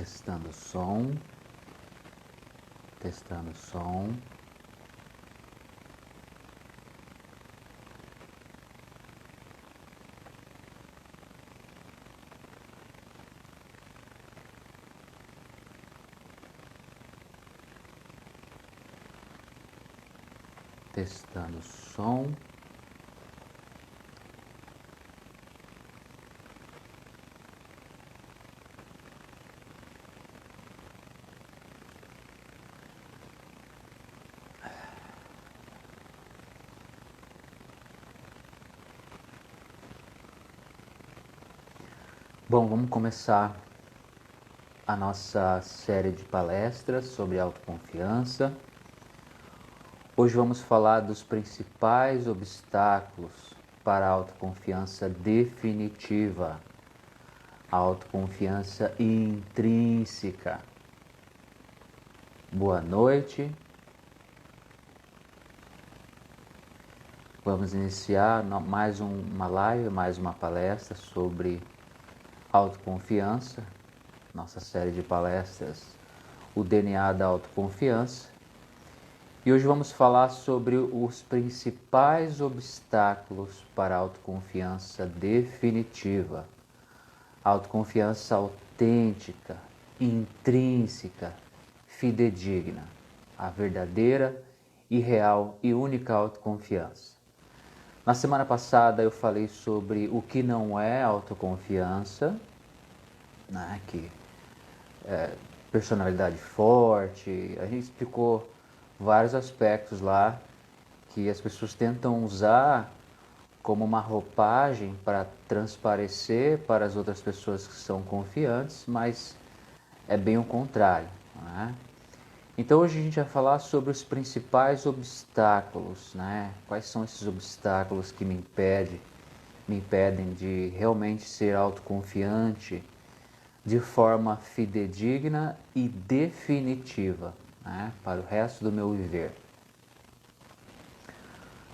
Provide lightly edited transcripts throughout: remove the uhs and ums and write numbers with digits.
Testando som, testando som. Testando som. Bom, vamos começar a nossa série de palestras sobre autoconfiança. Hoje vamos falar dos principais obstáculos para a autoconfiança definitiva, a autoconfiança intrínseca. Boa noite. Vamos iniciar mais uma live, mais uma palestra sobre autoconfiança, nossa série de palestras, o DNA da autoconfiança. E hoje vamos falar sobre os principais obstáculos para a autoconfiança definitiva, a autoconfiança autêntica, intrínseca, fidedigna, a verdadeira e real e única autoconfiança. Na semana passada eu falei sobre o que não é autoconfiança, né? Personalidade forte, a gente explicou vários aspectos lá que as pessoas tentam usar como uma roupagem para transparecer para as outras pessoas que são confiantes, mas é bem o contrário, né? Então hoje a gente vai falar sobre os principais obstáculos, né? Quais são esses obstáculos que me impedem de realmente ser autoconfiante de forma fidedigna e definitiva, né? Para o resto do meu viver.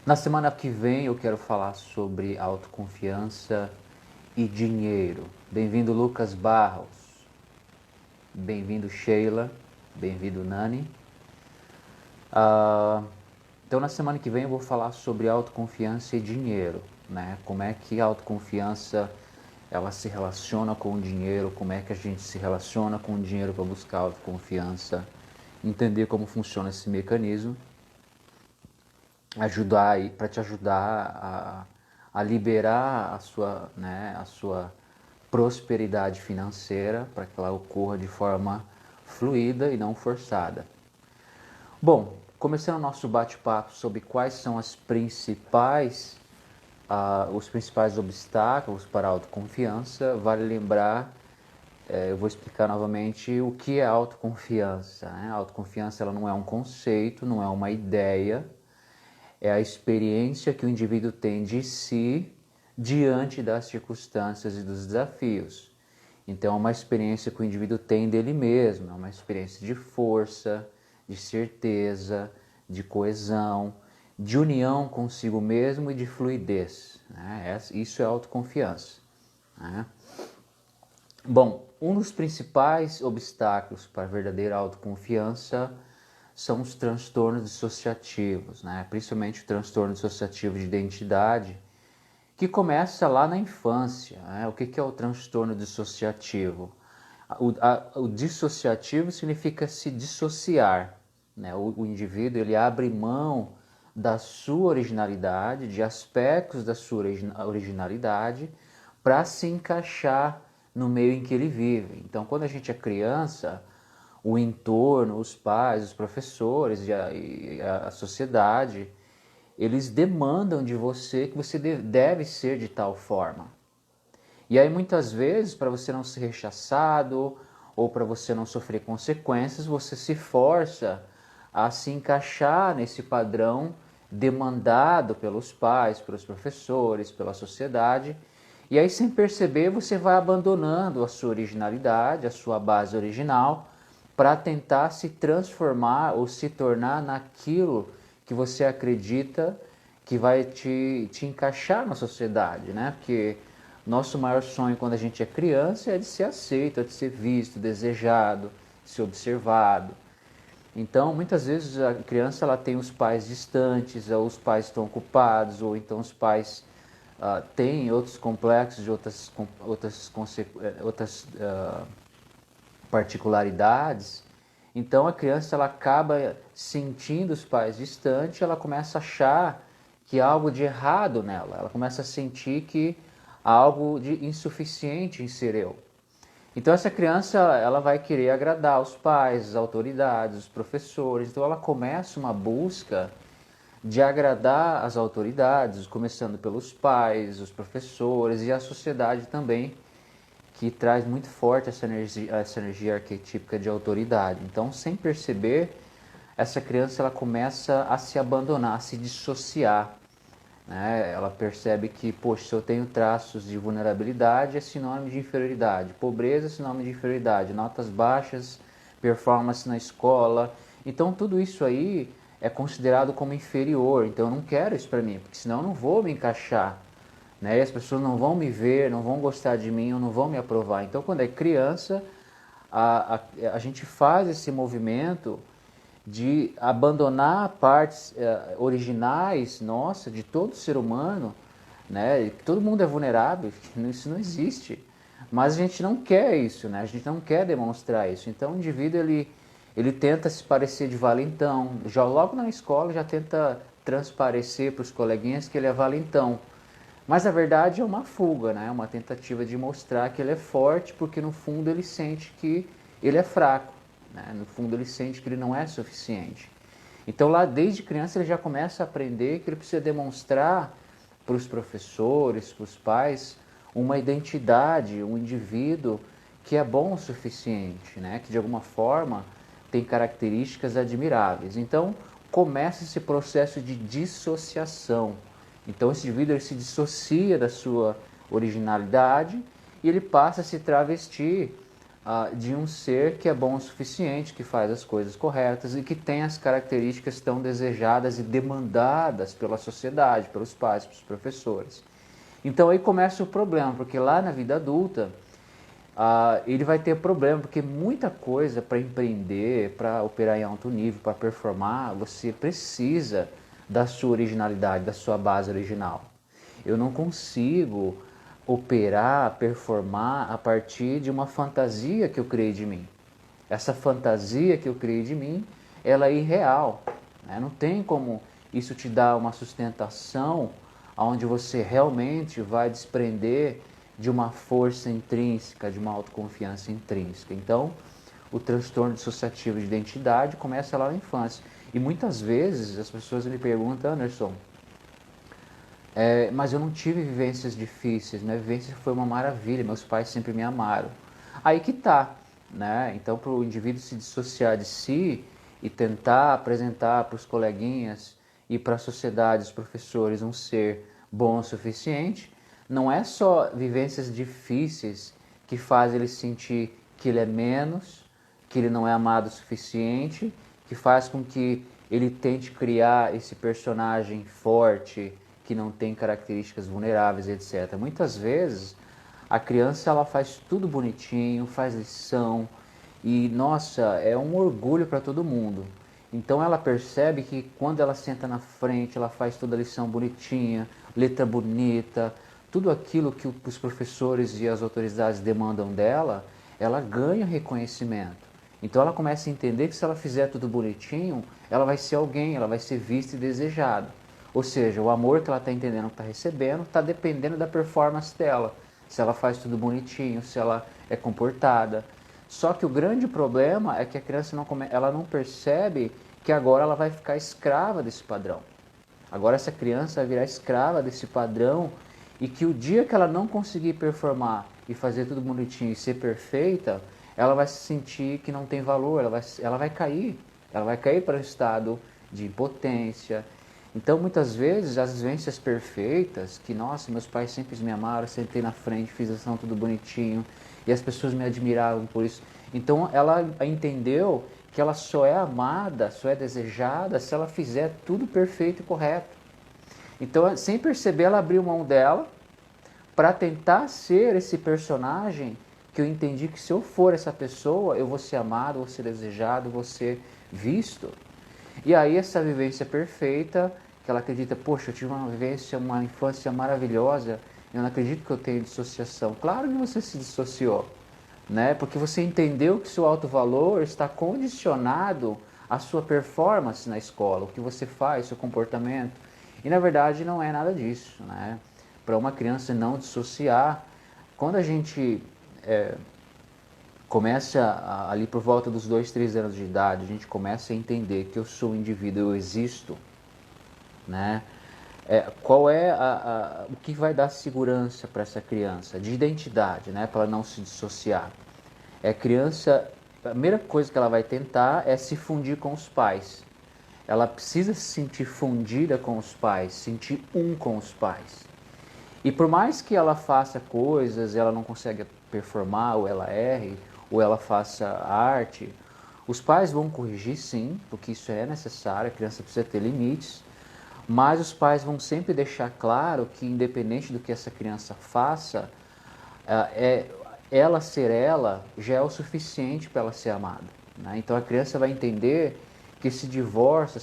Na semana que vem eu quero falar sobre autoconfiança e dinheiro. Bem-vindo Lucas Barros, bem-vindo Sheila. Bem-vindo, Nani. Então, na semana que vem eu vou falar sobre autoconfiança e dinheiro, né? Como é que a autoconfiança ela se relaciona com o dinheiro, como é que a gente se relaciona com o dinheiro para buscar autoconfiança, entender como funciona esse mecanismo, para te ajudar a liberar a sua prosperidade financeira, para que ela ocorra de forma fluida e não forçada. Bom, começando o nosso bate-papo sobre quais são os principais obstáculos para a autoconfiança, vale lembrar, eu vou explicar novamente o que é autoconfiança, né? A autoconfiança ela não é um conceito, não é uma ideia, é a experiência que o indivíduo tem de si diante das circunstâncias e dos desafios. Então é uma experiência que o indivíduo tem dele mesmo, é uma experiência de força, de certeza, de coesão, de união consigo mesmo e de fluidez, né? Isso é autoconfiança, né? Bom, um dos principais obstáculos para a verdadeira autoconfiança são os transtornos dissociativos, né? Principalmente o transtorno dissociativo de identidade, que começa lá na infância, né? O que é o transtorno dissociativo? O dissociativo significa se dissociar, né? O indivíduo ele abre mão da sua originalidade, de aspectos da sua originalidade, para se encaixar no meio em que ele vive. Então, quando a gente é criança, o entorno, os pais, os professores e a sociedade, eles demandam de você que você deve ser de tal forma. E aí muitas vezes, para você não ser rechaçado ou para você não sofrer consequências, você se força a se encaixar nesse padrão demandado pelos pais, pelos professores, pela sociedade. E aí, sem perceber, você vai abandonando a sua originalidade, a sua base original, para tentar se transformar ou se tornar naquilo que você acredita que vai te encaixar na sociedade, né? Porque Nosso maior sonho quando a gente é criança é de ser aceito, é de ser visto, desejado, de ser observado. Então, muitas vezes a criança ela tem os pais distantes, ou os pais estão ocupados, ou então os pais têm outros complexos, de outras particularidades. Então, a criança ela acaba sentindo os pais distantes, ela começa a achar que há algo de errado nela, ela começa a sentir que há algo de insuficiente em ser eu. Então essa criança ela vai querer agradar os pais, as autoridades, os professores. Então ela começa uma busca de agradar as autoridades, começando pelos pais, os professores e a sociedade também, que traz muito forte essa energia arquetípica de autoridade. Então, sem perceber, essa criança ela começa a se abandonar, a se dissociar. Né? Ela percebe que, poxa, se eu tenho traços de vulnerabilidade é sinônimo de inferioridade, pobreza é sinônimo de inferioridade, notas baixas, performance na escola. Então tudo isso aí é considerado como inferior, então eu não quero isso para mim, porque senão eu não vou me encaixar. Né? E as pessoas não vão me ver, não vão gostar de mim, ou não vão me aprovar. Então quando é criança, a gente faz esse movimento de abandonar partes originais, nossa, de todo ser humano, né? Todo mundo é vulnerável, isso não existe. Mas a gente não quer isso, né? A gente não quer demonstrar isso. Então o indivíduo ele tenta se parecer de valentão, já logo na escola já tenta transparecer para os coleguinhas que ele é valentão. Mas na verdade é uma fuga, né? Uma tentativa de mostrar que ele é forte, porque no fundo ele sente que ele é fraco. Né? No fundo ele sente que ele não é suficiente. Então lá desde criança ele já começa a aprender que ele precisa demonstrar para os professores, para os pais, uma identidade, um indivíduo que é bom o suficiente, né? Que de alguma forma tem características admiráveis. Então começa esse processo de dissociação. Então esse indivíduo ele se dissocia da sua originalidade e ele passa a se travestir de um ser que é bom o suficiente, que faz as coisas corretas e que tem as características tão desejadas e demandadas pela sociedade, pelos pais, pelos professores. Então aí começa o problema, porque lá na vida adulta ele vai ter problema, porque muita coisa para empreender, para operar em alto nível, para performar, você precisa da sua originalidade, da sua base original. Eu não consigo operar, performar a partir de uma fantasia que eu criei de mim. Essa fantasia que eu criei de mim, ela é irreal. Né? Não tem como isso te dar uma sustentação onde você realmente vai desprender de uma força intrínseca, de uma autoconfiança intrínseca. Então, o transtorno dissociativo de identidade começa lá na infância. E muitas vezes as pessoas me perguntam, Anderson, mas eu não tive vivências difíceis, minha vivência foi uma maravilha, meus pais sempre me amaram. Aí que tá, né? Então para o indivíduo se dissociar de si e tentar apresentar para os coleguinhas e para a sociedade, os professores, um ser bom o suficiente, não é só vivências difíceis que faz ele sentir que ele é menos, que ele não é amado o suficiente, que faz com que ele tente criar esse personagem forte, que não tem características vulneráveis, etc. Muitas vezes a criança ela faz tudo bonitinho, faz lição e nossa, é um orgulho para todo mundo. Então ela percebe que quando ela senta na frente, ela faz toda a lição bonitinha, letra bonita, tudo aquilo que os professores e as autoridades demandam dela, ela ganha reconhecimento. Então ela começa a entender que se ela fizer tudo bonitinho, ela vai ser alguém, ela vai ser vista e desejada. Ou seja, o amor que ela está entendendo que está recebendo está dependendo da performance dela. Se ela faz tudo bonitinho, se ela é comportada. Só que o grande problema é que a criança ela não percebe que agora ela vai ficar escrava desse padrão. Agora essa criança vai virar escrava desse padrão e que o dia que ela não conseguir performar e fazer tudo bonitinho e ser perfeita, ela vai se sentir que não tem valor, ela vai cair. Ela vai cair para um estado de impotência. Então, muitas vezes, as vivências perfeitas, que, nossa, meus pais sempre me amaram, sentei na frente, fiz ação tudo bonitinho, e as pessoas me admiravam por isso. Então, ela entendeu que ela só é amada, só é desejada, se ela fizer tudo perfeito e correto. Então, sem perceber, ela abriu mão dela para tentar ser esse personagem que eu entendi que se eu for essa pessoa, eu vou ser amado, vou ser desejado, vou ser visto. E aí essa vivência perfeita, que ela acredita, poxa, eu tive uma vivência, uma infância maravilhosa, eu não acredito que eu tenho dissociação. Claro que você se dissociou, né? Porque você entendeu que seu alto valor está condicionado à sua performance na escola, o que você faz, seu comportamento. E na verdade não é nada disso, né? Para uma criança não dissociar, quando a gente começa ali por volta dos 2, 3 anos de idade, a gente começa a entender que eu sou um indivíduo, eu existo, né? Qual é o que vai dar segurança para essa criança? De identidade, né? Para ela não se dissociar. A criança, a primeira coisa que ela vai tentar é se fundir com os pais. Ela precisa se sentir fundida com os pais, sentir um com os pais. E por mais que ela faça coisas, ela não consegue performar, ou ela erre, ou ela faça arte, os pais vão corrigir sim, porque isso é necessário, a criança precisa ter limites, mas os pais vão sempre deixar claro que independente do que essa criança faça, ela ser ela já é o suficiente para ela ser amada, né? Então a criança vai entender que esse divórcio,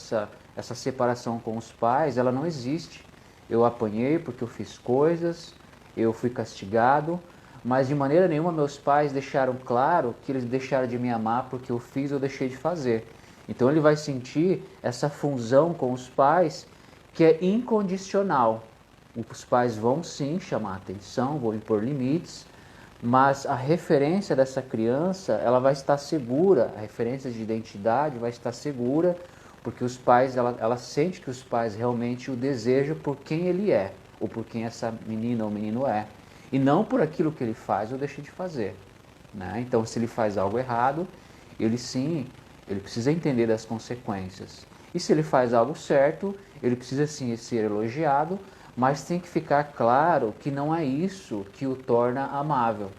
essa separação com os pais, ela não existe. Eu apanhei porque eu fiz coisas, eu fui castigado, mas de maneira nenhuma meus pais deixaram claro que eles deixaram de me amar porque eu fiz ou deixei de fazer. Então ele vai sentir essa fusão com os pais que é incondicional. Os pais vão sim chamar atenção, vão impor limites, mas a referência dessa criança, ela vai estar segura, a referência de identidade vai estar segura, porque os pais, ela sente que os pais realmente o desejam por quem ele é, ou por quem essa menina ou menino é, e não por aquilo que ele faz ou deixa de fazer, né? Então, se ele faz algo errado, ele precisa entender das consequências. E se ele faz algo certo, ele precisa sim ser elogiado, mas tem que ficar claro que não é isso que o torna amável.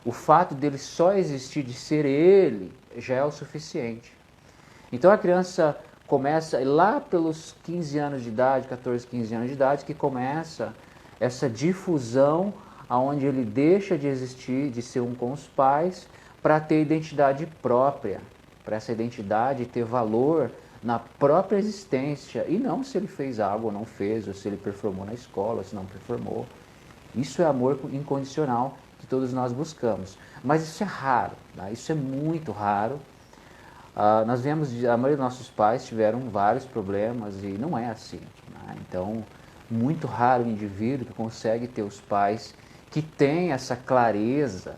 O fato dele só existir, de ser ele, já é o suficiente. Então a criança começa lá pelos 15 anos de idade, 14, 15 anos de idade, que começa essa difusão aonde ele deixa de existir, de ser um com os pais, para ter identidade própria, para essa identidade ter valor na própria existência, e não se ele fez algo ou não fez, ou se ele performou na escola, ou se não performou. Isso é amor incondicional que todos nós buscamos. Mas isso é raro, tá? Isso é muito raro. Nós vemos, a maioria dos nossos pais tiveram vários problemas e não é assim, né? Então, muito raro o indivíduo que consegue ter os pais que têm essa clareza,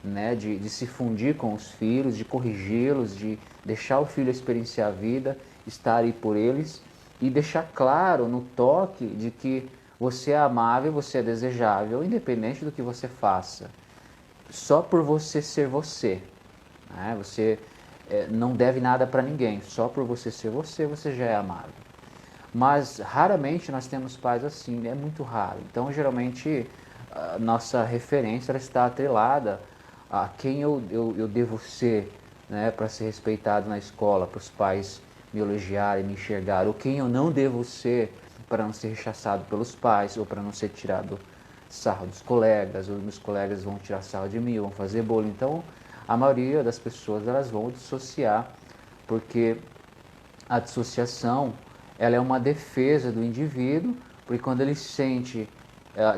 né, de se fundir com os filhos, de corrigi-los, de deixar o filho experienciar a vida, estar aí por eles e deixar claro no toque de que você é amável, você é desejável, independente do que você faça. Só por você ser você, né? Você não deve nada para ninguém. Só por você ser você, você já é amável. Mas raramente nós temos pais assim, é muito raro. Então, geralmente, a nossa referência ela está atrelada a quem eu devo ser, né, para ser respeitado na escola, para os pais me elogiarem, me enxergarem, ou quem eu não devo ser para não ser rechaçado pelos pais, ou para não ser tirado sarro dos colegas, ou meus colegas vão tirar sarro de mim, vão fazer bullying. Então, a maioria das pessoas elas vão dissociar, porque a dissociação ela é uma defesa do indivíduo, porque quando ele sente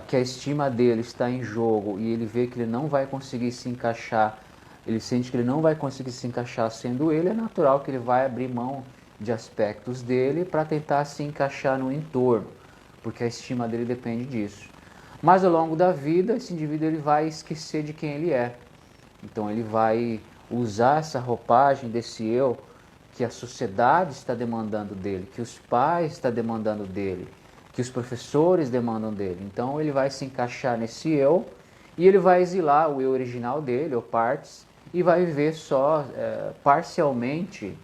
que a estima dele está em jogo e ele vê que ele não vai conseguir se encaixar, ele sente que ele não vai conseguir se encaixar sendo ele, é natural que ele vai abrir mão de aspectos dele para tentar se encaixar no entorno, porque a estima dele depende disso. Mas ao longo da vida, esse indivíduo ele vai esquecer de quem ele é. Então ele vai usar essa roupagem desse eu que a sociedade está demandando dele, que os pais estão demandando dele, que os professores demandam dele. Então ele vai se encaixar nesse eu e ele vai exilar o eu original dele, ou partes, e vai viver só parcialmente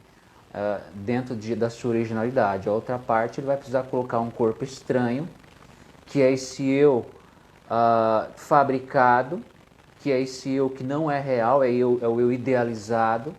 dentro da sua originalidade. A outra parte ele vai precisar colocar um corpo estranho, que é esse eu fabricado, que é esse eu que não é real, é o eu idealizado.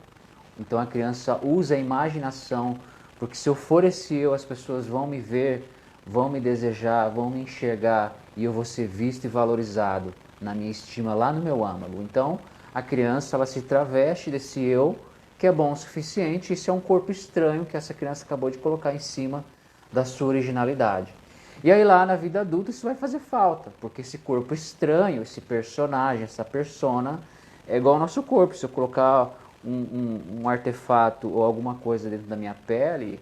Então a criança usa a imaginação, porque se eu for esse eu, as pessoas vão me ver, vão me desejar, vão me enxergar e eu vou ser visto e valorizado na minha estima lá no meu âmago. Então, a criança ela se traveste desse eu que é bom o suficiente, isso é um corpo estranho que essa criança acabou de colocar em cima da sua originalidade. E aí lá na vida adulta isso vai fazer falta, porque esse corpo estranho, esse personagem, essa persona, é igual ao nosso corpo. Se eu colocar um artefato ou alguma coisa dentro da minha pele,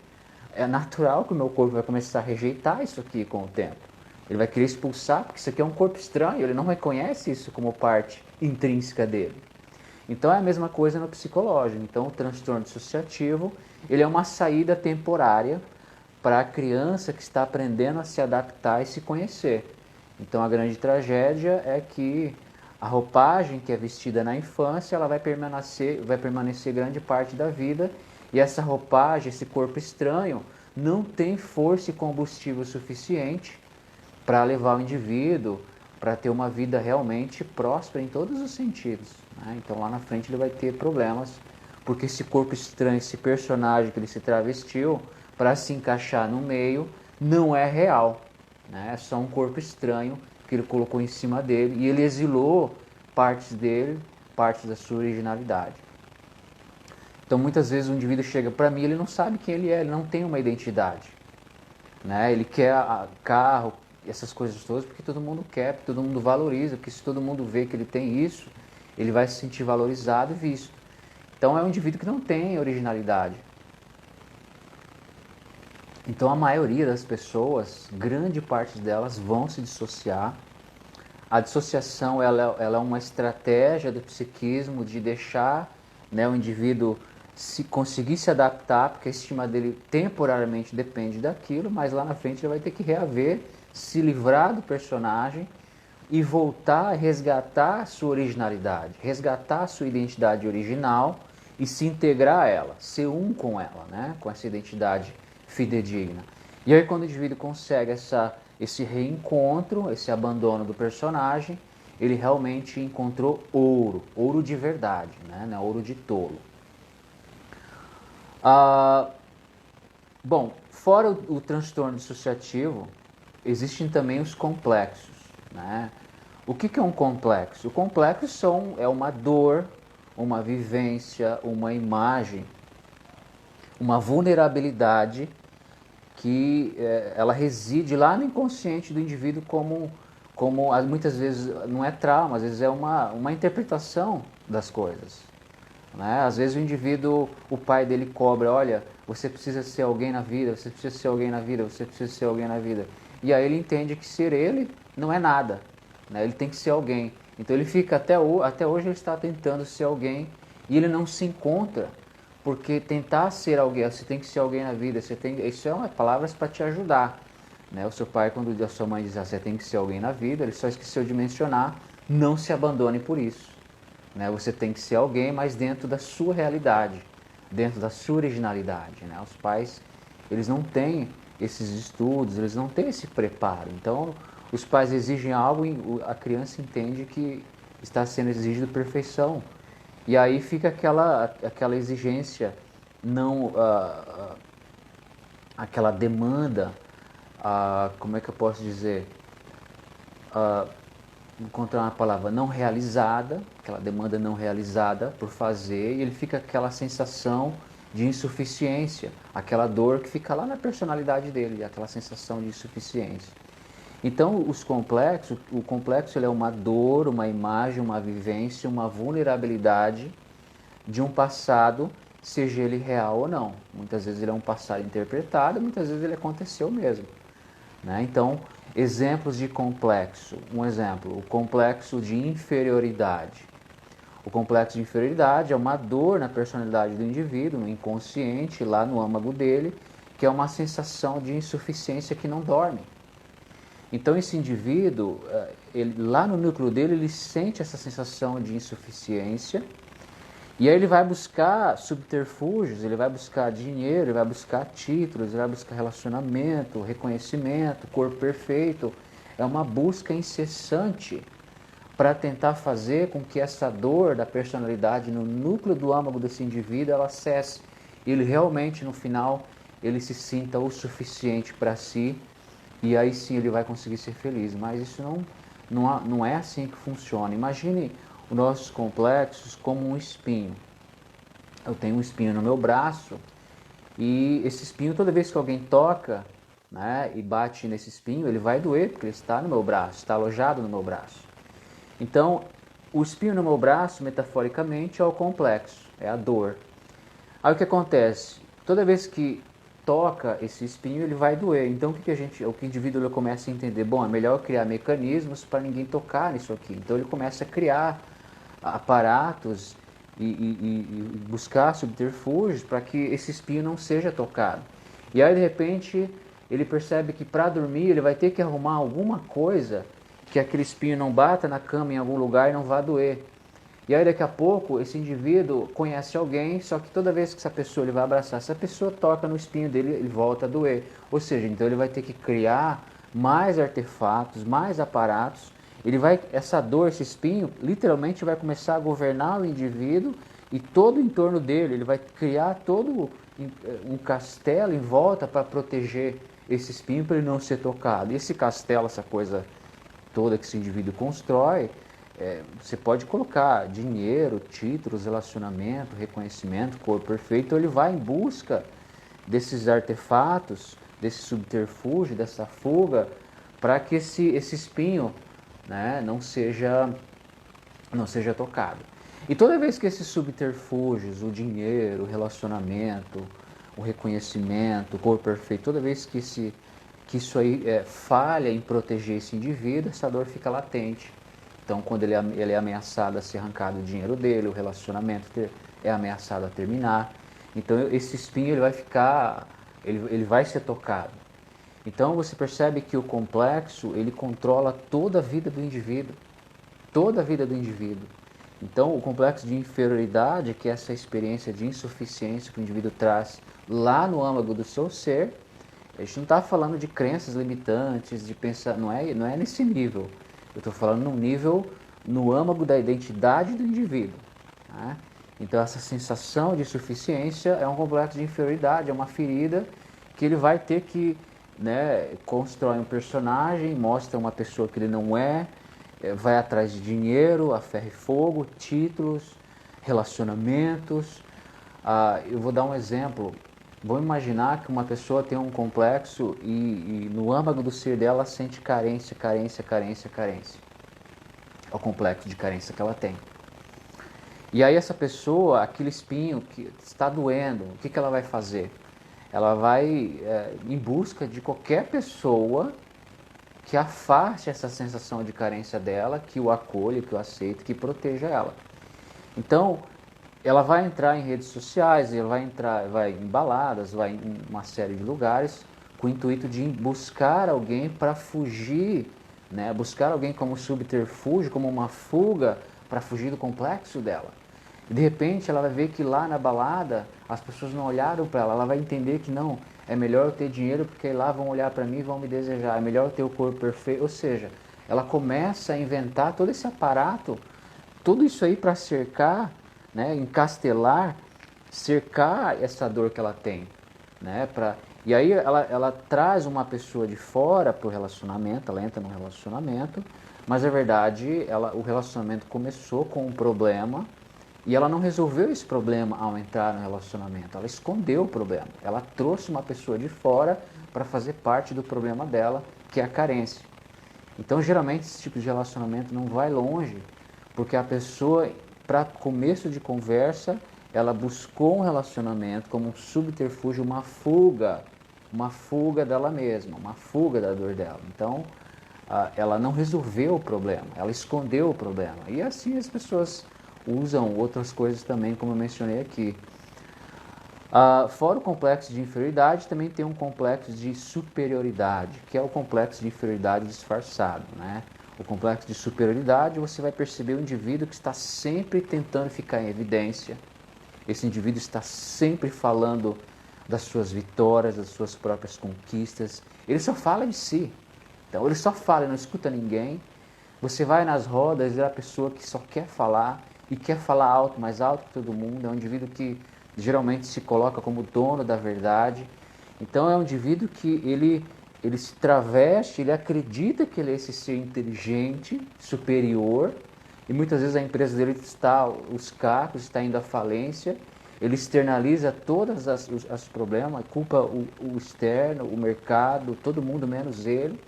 é natural que o meu corpo vai começar a rejeitar isso aqui com o tempo. Ele vai querer expulsar, porque isso aqui é um corpo estranho, ele não reconhece isso como parte intrínseca dele. Então é a mesma coisa no psicológico. Então o transtorno dissociativo, ele é uma saída temporária para a criança que está aprendendo a se adaptar e se conhecer. Então a grande tragédia é que a roupagem que é vestida na infância, ela vai permanecer grande parte da vida, e essa roupagem, esse corpo estranho, não tem força e combustível suficiente para levar o indivíduo para ter uma vida realmente próspera em todos os sentidos, né? Então lá na frente ele vai ter problemas, porque esse corpo estranho, esse personagem que ele se travestiu para se encaixar no meio, não é real, né? É só um corpo estranho que ele colocou em cima dele e ele exilou partes dele, partes da sua originalidade. Então muitas vezes o indivíduo chega para mim, ele não sabe quem ele é, ele não tem uma identidade, né? Ele quer carro, essas coisas todas porque todo mundo quer, porque todo mundo valoriza, porque se todo mundo vê que ele tem isso, ele vai se sentir valorizado e visto. Então é um indivíduo que não tem originalidade. Então a maioria das pessoas, grande parte delas, vão se dissociar. A dissociação ela é uma estratégia do psiquismo de deixar, né, o indivíduo conseguir se adaptar, porque a estima dele temporariamente depende daquilo, mas lá na frente ele vai ter que reaver, se livrar do personagem e voltar a resgatar a sua originalidade, resgatar a sua identidade original e se integrar a ela, ser um com ela, né, com essa identidade fidedigna. E aí quando o indivíduo consegue esse reencontro, esse abandono do personagem, ele realmente encontrou ouro, ouro de verdade, né? Não é ouro de tolo. Bom, fora o transtorno dissociativo, existem também os complexos, né? O que é um complexo? O complexo é uma dor, uma vivência, uma imagem, uma vulnerabilidade que ela reside lá no inconsciente do indivíduo como muitas vezes não é trauma, às vezes é uma interpretação das coisas, né? Às vezes o indivíduo, o pai dele cobra, olha, você precisa ser alguém na vida, você precisa ser alguém na vida, você precisa ser alguém na vida. E aí ele entende que ser ele não é nada, né? Ele tem que ser alguém. Então ele fica até hoje ele está tentando ser alguém e ele não se encontra. Porque tentar ser alguém, você tem que ser alguém na vida, isso é uma palavras para te ajudar, né? O seu pai, quando a sua mãe diz, você tem que ser alguém na vida, ele só esqueceu de mencionar, não se abandone por isso, né? Você tem que ser alguém, mas dentro da sua realidade, dentro da sua originalidade, né? Os pais, eles não têm esses estudos, eles não têm esse preparo. Então, os pais exigem algo e a criança entende que está sendo exigido perfeição. E aí fica aquela exigência, não aquela demanda, como é que eu posso dizer? Encontrar uma palavra não realizada, aquela demanda não realizada por fazer, e ele fica aquela sensação de insuficiência, aquela dor que fica lá na personalidade dele, aquela sensação de insuficiência. Então, o complexo ele é uma dor, uma imagem, uma vivência, uma vulnerabilidade de um passado, seja ele real ou não. Muitas vezes ele é um passado interpretado, muitas vezes ele aconteceu mesmo, né? Então, exemplos de complexo. Um exemplo, o complexo de inferioridade. O complexo de inferioridade é uma dor na personalidade do indivíduo, no inconsciente, lá no âmago dele, que é uma sensação de insuficiência que não dorme. Então esse indivíduo, lá no núcleo dele, ele sente essa sensação de insuficiência e aí ele vai buscar subterfúgios, ele vai buscar dinheiro, ele vai buscar títulos, ele vai buscar relacionamento, reconhecimento, corpo perfeito. É uma busca incessante para tentar fazer com que essa dor da personalidade no núcleo do âmago desse indivíduo ela cesse. Ele realmente, no final, ele se sinta o suficiente para si e aí sim ele vai conseguir ser feliz. Mas isso não é assim que funciona. Imagine os nossos complexos como um espinho. Eu tenho um espinho no meu braço e esse espinho, toda vez que alguém toca, né, e bate nesse espinho, ele vai doer porque ele está no meu braço, está alojado no meu braço. Então, o espinho no meu braço, metaforicamente, é o complexo, é a dor. Aí o que acontece? Toda vez que toca esse espinho, ele vai doer. Então o que o indivíduo começa a entender? Bom, é melhor eu criar mecanismos para ninguém tocar nisso aqui. Então ele começa a criar aparatos e buscar subterfúgios para que esse espinho não seja tocado. E aí de repente ele percebe que para dormir ele vai ter que arrumar alguma coisa que aquele espinho não bata na cama em algum lugar e não vá doer. E aí daqui a pouco esse indivíduo conhece alguém, só que toda vez que essa pessoa ele vai abraçar, essa pessoa toca no espinho dele, ele volta a doer. Ou seja, então ele vai ter que criar mais artefatos, mais aparatos. Essa dor, esse espinho, literalmente vai começar a governar o indivíduo e todo o entorno dele. Ele vai criar todo um castelo em volta para proteger esse espinho para ele não ser tocado. E esse castelo, essa coisa toda que esse indivíduo constrói, você pode colocar dinheiro, títulos, relacionamento, reconhecimento, corpo perfeito. Então ele vai em busca desses artefatos, desse subterfúgio, dessa fuga, para que esse espinho, né, não seja tocado. E toda vez que esses subterfúgios, o dinheiro, o relacionamento, o reconhecimento, o corpo perfeito, toda vez que isso aí falha em proteger esse indivíduo, essa dor fica latente. Então, quando ele é ameaçado a ser arrancado o dinheiro dele, o relacionamento é ameaçado a terminar. Então, esse espinho ele vai ser tocado. Então, você percebe que o complexo, ele controla toda a vida do indivíduo. Toda a vida do indivíduo. Então, o complexo de inferioridade, que é essa experiência de insuficiência que o indivíduo traz lá no âmago do seu ser, a gente não está falando de crenças limitantes, de pensar, não é nesse nível. Eu estou falando num nível, no âmago da identidade do indivíduo. Né? Então essa sensação de insuficiência é um complexo de inferioridade, é uma ferida que ele vai ter que, né, constrói um personagem, mostra uma pessoa que ele não vai atrás de dinheiro, a ferro e fogo, títulos, relacionamentos. Eu vou dar um exemplo. Vamos imaginar que uma pessoa tem um complexo e no âmago do ser dela sente carência. É o complexo de carência que ela tem. E aí essa pessoa, aquele espinho que está doendo, o que ela vai fazer? Ela vai em busca de qualquer pessoa que afaste essa sensação de carência dela, que o acolha, que o aceite, que proteja ela. Então, ela vai entrar em redes sociais, ela vai em baladas, vai em uma série de lugares, com o intuito de buscar alguém para fugir, né? Buscar alguém como subterfúgio, como uma fuga para fugir do complexo dela. E de repente ela vai ver que lá na balada as pessoas não olharam para ela, ela vai entender que não, é melhor eu ter dinheiro porque lá vão olhar para mim e vão me desejar, é melhor eu ter o corpo perfeito. Ou seja, ela começa a inventar todo esse aparato, tudo isso aí para cercar, né, encastelar, cercar essa dor que ela tem, né, e aí ela traz uma pessoa de fora para o relacionamento, ela entra no relacionamento, mas na verdade o relacionamento começou com um problema e ela não resolveu esse problema ao entrar no relacionamento, ela escondeu o problema, ela trouxe uma pessoa de fora para fazer parte do problema dela, que é a carência. Então geralmente esse tipo de relacionamento não vai longe, porque a pessoa, para começo de conversa, ela buscou um relacionamento como um subterfúgio, uma fuga dela mesma, uma fuga da dor dela. Então, ela não resolveu o problema, ela escondeu o problema. E assim as pessoas usam outras coisas também, como eu mencionei aqui. Fora o complexo de inferioridade, também tem um complexo de superioridade, que é o complexo de inferioridade disfarçado, né? O complexo de superioridade, você vai perceber o indivíduo que está sempre tentando ficar em evidência. Esse indivíduo está sempre falando das suas vitórias, das suas próprias conquistas. Ele só fala de si. Então, ele só fala, ele não escuta ninguém. Você vai nas rodas, é a pessoa que só quer falar e quer falar alto, mais alto que todo mundo. É um indivíduo que geralmente se coloca como dono da verdade. Então, é um indivíduo que ele ele se traveste, ele acredita que ele é esse ser inteligente, superior, e muitas vezes a empresa dele está, os cacos, está indo à falência, ele externaliza todos os problemas, culpa o externo, o mercado, todo mundo menos ele,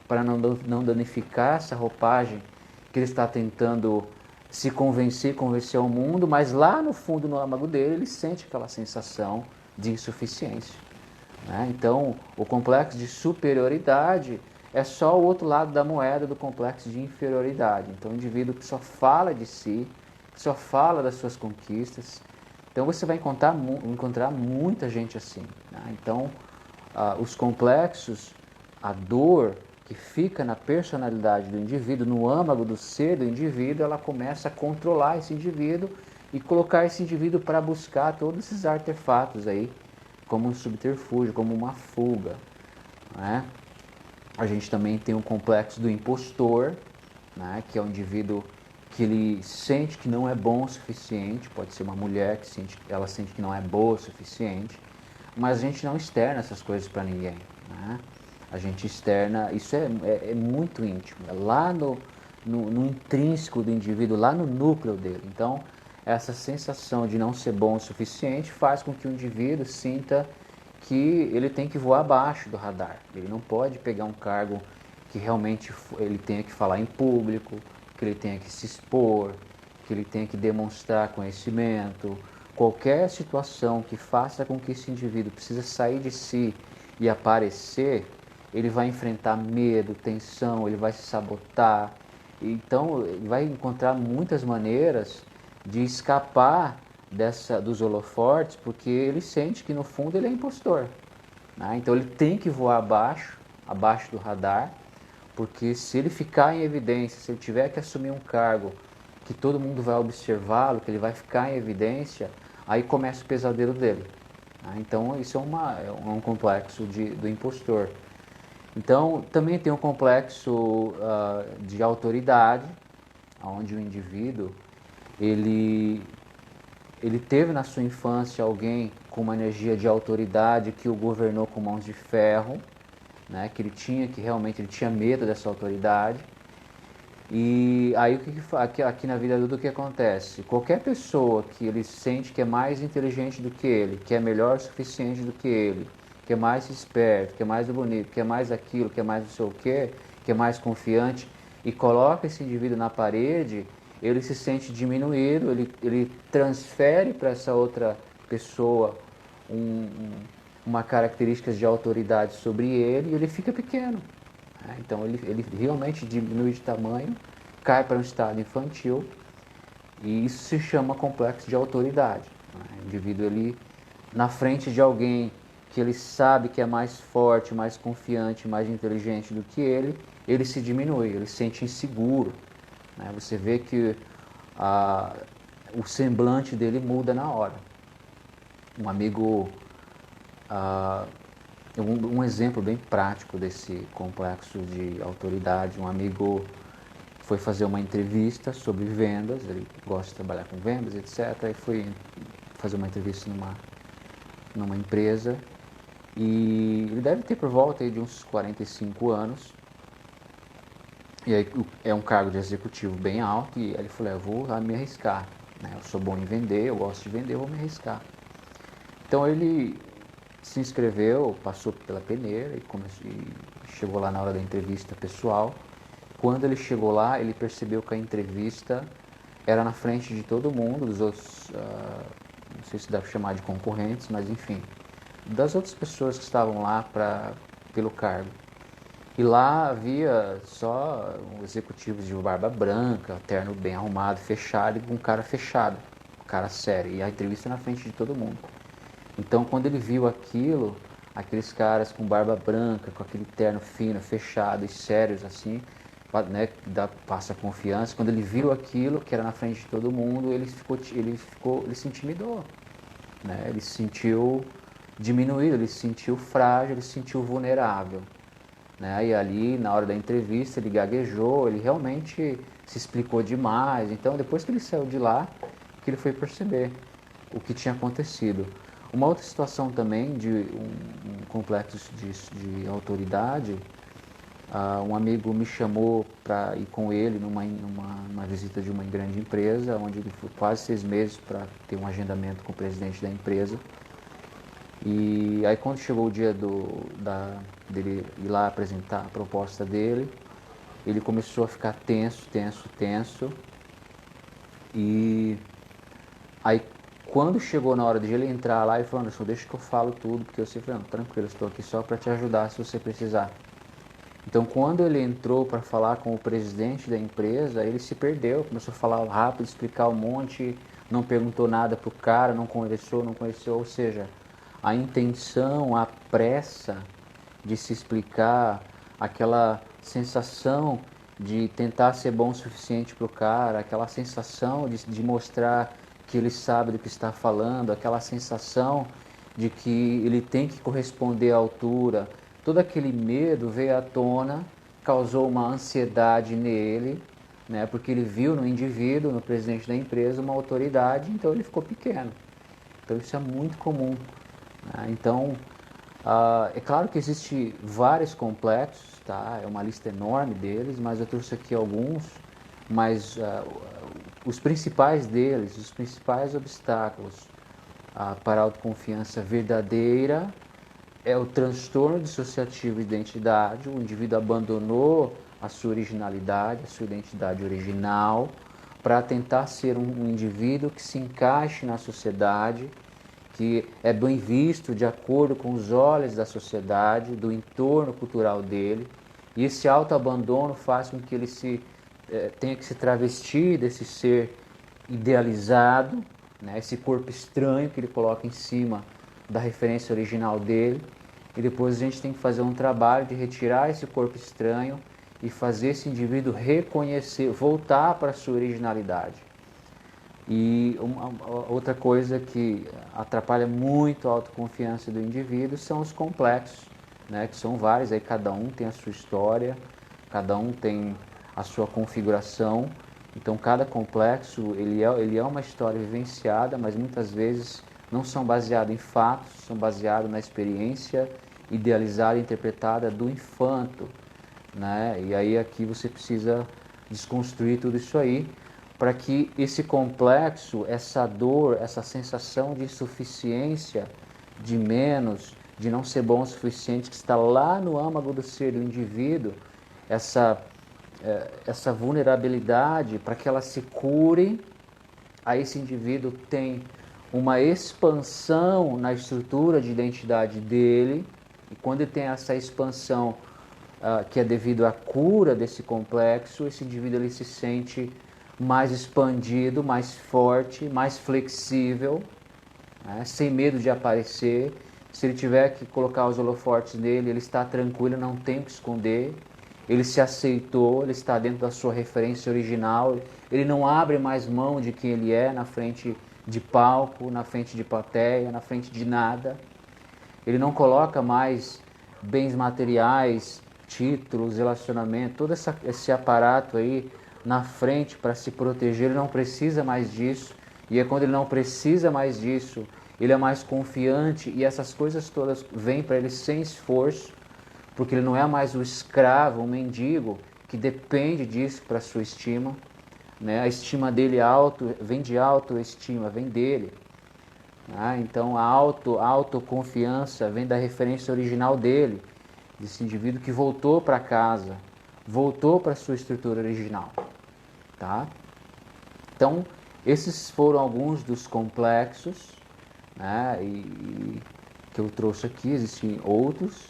para não danificar essa roupagem que ele está tentando se convencer ao mundo, mas lá no fundo, no âmago dele, ele sente aquela sensação de insuficiência. Né? Então, o complexo de superioridade é só o outro lado da moeda do complexo de inferioridade. Então, o indivíduo que só fala de si, que só fala das suas conquistas. Então, você vai encontrar muita gente assim. Né? Então, os complexos, a dor que fica na personalidade do indivíduo, no âmago do ser do indivíduo, ela começa a controlar esse indivíduo e colocar esse indivíduo para buscar todos esses artefatos aí, como um subterfúgio, como uma fuga. Né? A gente também tem o complexo do impostor, né? Que é o indivíduo que ele sente que não é bom o suficiente, pode ser uma mulher que ela sente que não é boa o suficiente, mas a gente não externa essas coisas para ninguém. Né? A gente externa, isso é muito íntimo, é lá no intrínseco do indivíduo, lá no núcleo dele. Então, essa sensação de não ser bom o suficiente faz com que o indivíduo sinta que ele tem que voar abaixo do radar. Ele não pode pegar um cargo que realmente ele tenha que falar em público, que ele tenha que se expor, que ele tenha que demonstrar conhecimento. Qualquer situação que faça com que esse indivíduo precise sair de si e aparecer, ele vai enfrentar medo, tensão, ele vai se sabotar. Então, ele vai encontrar muitas maneiras de escapar dos holofortes, porque ele sente que no fundo ele é impostor. Né? Então, ele tem que voar abaixo do radar, porque se ele ficar em evidência, se ele tiver que assumir um cargo que todo mundo vai observá-lo, que ele vai ficar em evidência, aí começa o pesadelo dele. Né? Então, isso é um complexo do impostor. Então, também tem um complexo de autoridade, onde o indivíduo ele teve na sua infância alguém com uma energia de autoridade que o governou com mãos de ferro, né? Que realmente ele tinha medo dessa autoridade. E aí aqui na vida adulta o que acontece? Qualquer pessoa que ele sente que é mais inteligente do que ele, que é melhor o suficiente do que ele, que é mais esperto, que é mais bonito, que é mais aquilo, que é mais não sei o quê, que é mais confiante, e coloca esse indivíduo na parede, ele se sente diminuído, ele transfere para essa outra pessoa uma característica de autoridade sobre ele e ele fica pequeno. Né? Então ele realmente diminui de tamanho, cai para um estado infantil e isso se chama complexo de autoridade. Né? O indivíduo ele, na frente de alguém que ele sabe que é mais forte, mais confiante, mais inteligente do que ele se diminui, ele se sente inseguro. Né? Você vê que o semblante dele muda na hora. Um amigo, um exemplo bem prático desse complexo de autoridade, um amigo foi fazer uma entrevista sobre vendas, ele gosta de trabalhar com vendas, etc. E foi fazer uma entrevista numa empresa e ele deve ter por volta de uns 45 anos. E aí é um cargo de executivo bem alto e ele falou, eu vou me arriscar, né? Eu sou bom em vender, eu gosto de vender, eu vou me arriscar. Então ele se inscreveu, passou pela peneira e chegou lá na hora da entrevista pessoal. Quando ele chegou lá, ele percebeu que a entrevista era na frente de todo mundo, dos outros, não sei se dá para chamar de concorrentes, mas enfim, das outras pessoas que estavam lá pelo cargo. E lá havia só executivos de barba branca, terno bem arrumado, fechado, e com cara fechado, cara sério, e a entrevista na frente de todo mundo. Então, quando ele viu aquilo, aqueles caras com barba branca, com aquele terno fino, fechado e sérios assim, né, passa confiança. Quando ele viu aquilo, que era na frente de todo mundo, ele se intimidou, né? Ele se sentiu diminuído, ele se sentiu frágil, ele se sentiu vulnerável, né? E ali, na hora da entrevista, ele gaguejou, ele realmente se explicou demais. Então, depois que ele saiu de lá, que ele foi perceber o que tinha acontecido. Uma outra situação também de um complexo de autoridade, um amigo me chamou para ir com ele numa visita de uma grande empresa, onde ele foi quase 6 meses para ter um agendamento com o presidente da empresa. E aí quando chegou o dia dele ir lá apresentar a proposta dele, ele começou a ficar tenso, tenso, tenso. E aí quando chegou na hora de ele entrar lá, ele falou: Anderson, deixa que eu falo tudo, porque eu falei: não, tranquilo, estou aqui só para te ajudar se você precisar. Então quando ele entrou para falar com o presidente da empresa, ele se perdeu, começou a falar rápido, explicar um monte, não perguntou nada pro cara, não conversou, ou seja, a intenção, a pressa de se explicar, aquela sensação de tentar ser bom o suficiente para o cara, aquela sensação de mostrar que ele sabe do que está falando, aquela sensação de que ele tem que corresponder à altura, todo aquele medo veio à tona, causou uma ansiedade nele, né, porque ele viu no indivíduo, no presidente da empresa, uma autoridade, então ele ficou pequeno. Então isso é muito comum. Então, é claro que existem vários complexos, tá? É uma lista enorme deles, mas eu trouxe aqui alguns, mas os principais deles, os principais obstáculos para a autoconfiança verdadeira é o transtorno dissociativo de identidade. O indivíduo abandonou a sua originalidade, a sua identidade original, para tentar ser um indivíduo que se encaixe na sociedade, que é bem visto de acordo com os olhos da sociedade, do entorno cultural dele. E esse autoabandono faz com que ele tenha que se travestir desse ser idealizado, né, esse corpo estranho que ele coloca em cima da referência original dele. E depois a gente tem que fazer um trabalho de retirar esse corpo estranho e fazer esse indivíduo reconhecer, voltar para a sua originalidade. E outra coisa que atrapalha muito a autoconfiança do indivíduo são os complexos, né, que são vários, aí cada um tem a sua história, cada um tem a sua configuração. Então cada complexo ele é uma história vivenciada, mas muitas vezes não são baseados em fatos, são baseados na experiência idealizada e interpretada do infanto, né? E aí aqui você precisa desconstruir tudo isso aí, para que esse complexo, essa dor, essa sensação de insuficiência, de menos, de não ser bom o suficiente, que está lá no âmago do ser do indivíduo, essa vulnerabilidade, para que ela se cure, aí esse indivíduo tem uma expansão na estrutura de identidade dele, e quando ele tem essa expansão que é devido à cura desse complexo, esse indivíduo ele se sente mais expandido, mais forte, mais flexível, né, sem medo de aparecer. Se ele tiver que colocar os holofortes nele, ele está tranquilo, não tem o que esconder. Ele se aceitou, ele está dentro da sua referência original, ele não abre mais mão de quem ele é na frente de palco, na frente de plateia, na frente de nada. Ele não coloca mais bens materiais, títulos, relacionamento, todo esse aparato aí na frente para se proteger. Ele não precisa mais disso. E é quando ele não precisa mais disso, ele é mais confiante, e essas coisas todas vêm para ele sem esforço, porque ele não é mais o escravo, o mendigo, que depende disso para a sua estima, né? A estima dele vem de autoestima, vem dele. Então a autoconfiança vem da referência original dele, desse indivíduo que voltou para casa, voltou para a sua estrutura original. Tá? Então, esses foram alguns dos complexos, né, que eu trouxe aqui, existem outros,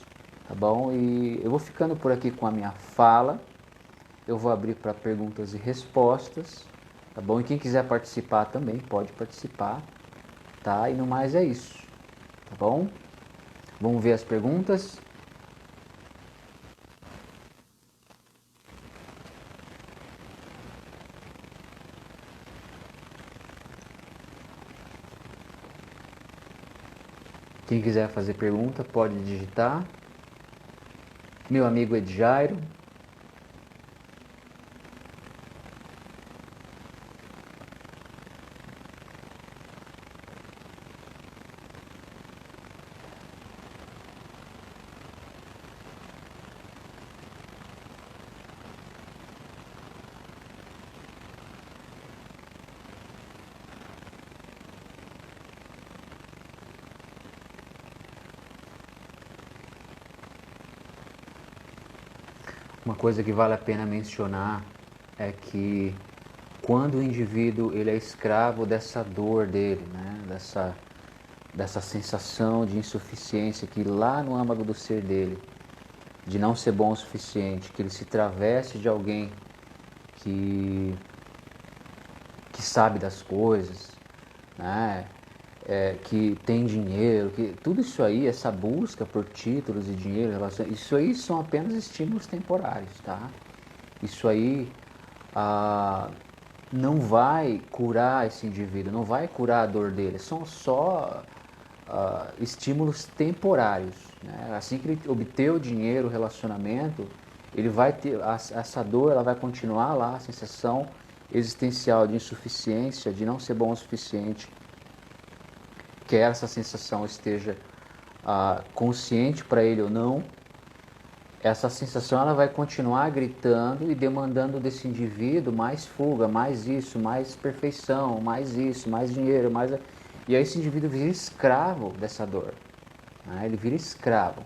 tá bom? E eu vou ficando por aqui com a minha fala, eu vou abrir para perguntas e respostas, tá bom? E quem quiser participar também pode participar, tá? E no mais é isso, tá bom? Vamos ver as perguntas. Quem quiser fazer pergunta pode digitar. Meu amigo Edjairo. Uma coisa que vale a pena mencionar é que quando o indivíduo ele é escravo dessa dor dele, né? dessa sensação de insuficiência que lá no âmago do ser dele, de não ser bom o suficiente, que ele se traveste de alguém que sabe das coisas, né? Que tem dinheiro, que tudo isso aí, essa busca por títulos e dinheiro, isso aí são apenas estímulos temporários, tá? Isso aí não vai curar esse indivíduo, não vai curar a dor dele, são só estímulos temporários, né? Assim que ele obter o dinheiro, o relacionamento, ele vai ter essa dor, ela vai continuar lá, a sensação existencial de insuficiência, de não ser bom o suficiente, quer essa sensação esteja consciente para ele ou não, essa sensação ela vai continuar gritando e demandando desse indivíduo mais fuga, mais isso, mais perfeição, mais isso, mais dinheiro, mais... E aí esse indivíduo vira escravo dessa dor, né? Ele vira escravo.